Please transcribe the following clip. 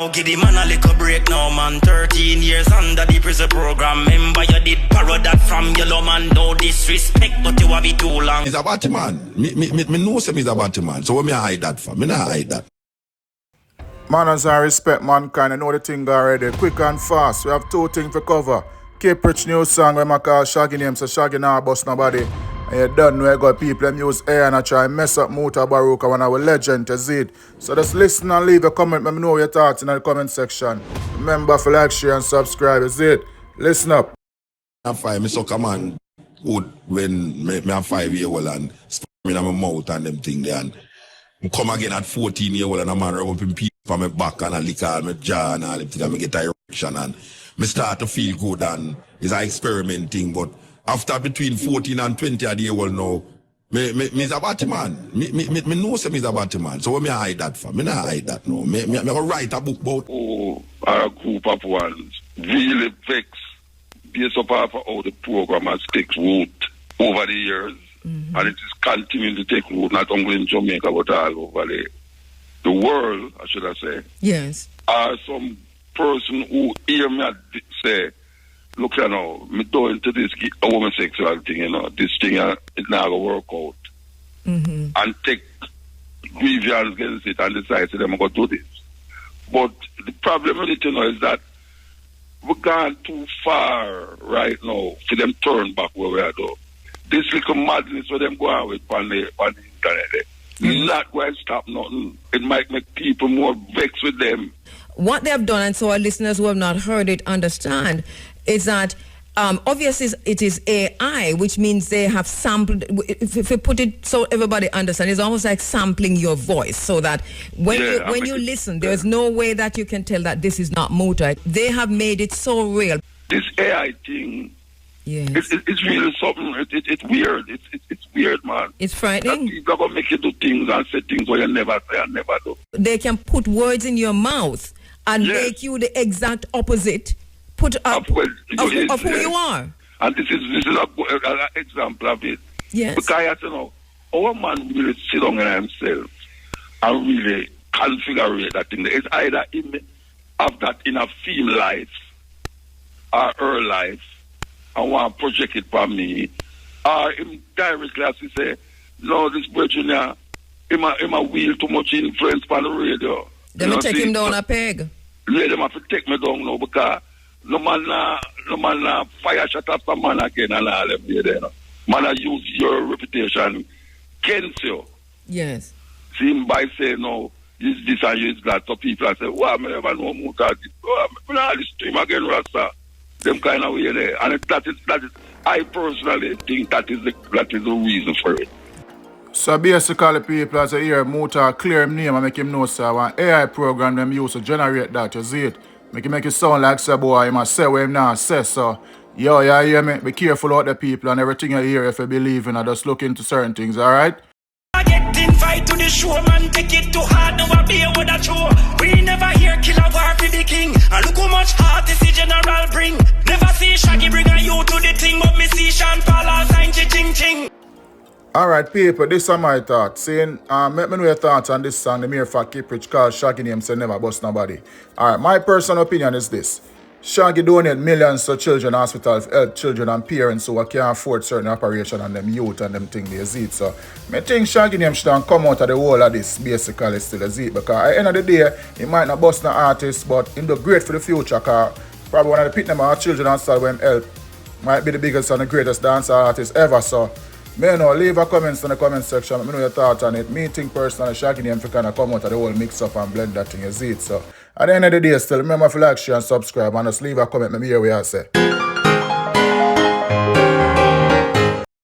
Give the man a little break now, man. 13 years under the prison program. Remember you did borrow that from yellow man. No disrespect, but you have it too long. He's a batty man. Me know him is a batty man. So what me hide that for? Me not hide that. Manners and respect mankind. I know the thing already. Quick and fast. We have two things to cover. Kiprich new song when I call Shaggy name. So Shaggy now bust nobody. And you don't know I got people them use air and I try and mess up Mutabaruka when I was legend to see it. So just listen and leave a comment. Let me know your thoughts in the comment section. Remember to like, share and subscribe. Is it? Listen up. I'm 5, me suck a man good when me 5-year-old and spit me in my mouth and them thing there. And I come again at 14-year-old and a man rub up in people from my back and I lick all my jaw and all them thing and I get a erection and me start to feel good and it's an experimenting. But after between 14 and 20-year-old now, me's a batty man. Me know say me's a batty man. So what me hide that for? Me not hide that no. Me go write a book about. Oh, a group of ones really vex based upon how the program has taken root over the years. Mm-hmm. And it is continuing to take root not only in Jamaica but all over the world, I should have said. Yes. Some person who hear me say, look, you know, me go into this homosexual thing, you know, this thing, it not going to work out. Mm-hmm. And take grievance against it and decide that I'm going to do this. But the problem with it, you know, is that we're gone too far right now for them turn back where we are though. This little madness where them go out with on the internet, mm-hmm. Not going to stop nothing. It might make people more vexed with them. What they have done, and so our listeners who have not heard it understand, is that obviously it is AI, which means they have sampled. If you put it so everybody understands, it's almost like sampling your voice, so that when you listen, there's no way that you can tell that this is not Muta. They have made it so real. This AI thing, yes. It's really something. It's weird. It's weird, man. It's frightening. That people are gonna make you do things and say things where you never say and never do. They can put words in your mouth and make you the exact opposite. Put up of who you are. And this is an example of it. Yes. Because, you know, our man really sit down in himself and really configure that thing. It's either him have that in a female life or her life and want to project it for me. Or him directly as he say, no, this virgin him a wheel too much influence on the radio. Let me take him down a peg. Yeah, them have to take me down now because no man fire shut up some man again and all them there. No. Man use your reputation against you. Yes. See him by saying no, use this and use that. So people say, well, I never know Muta. Oh, I'm not this stream again, Rasta. Them kind of way there. And that is I personally think that is the reason for it. So basically people as I hear Muta clear him name and make him know so an AI program them use to generate that, you see it. Make it sound like say boy he must say what him now say. So yo, you hear me? Be careful about the people and everything you hear if you believe in and just look into certain things, alright? I get invite to the show, man, take it too hard, never be with a show. We never hear killer war for the king. And look how much heart this the general bring. Never see Shaggy bring a you to the thing, but me see Sean Paul sign ching ching. Alright people, this are my thoughts. Saying, make me know your thoughts on this song, the mere fact Kiprich called Shaggy name say never bust nobody. Alright, my personal opinion is this. Shaggy donate millions to children, hospitals, help children and parents who can't afford certain operation and them youth and them thing they see. So, I think Shaggy name should come out of the whole of this basically still as it. Because at the end of the day, he might not bust no artist, but he do great for the future because probably one of the pit them our children and style when help might be the biggest and the greatest dancehall artist ever. So, me know, leave a comments in the comment section. Let me know your thoughts on it. Me think personally Shaggy name for kind of come out of the whole mix up and blend that thing, you see it. So at the end of the day still remember to like, share and subscribe and just leave a comment. Let me hear what you say.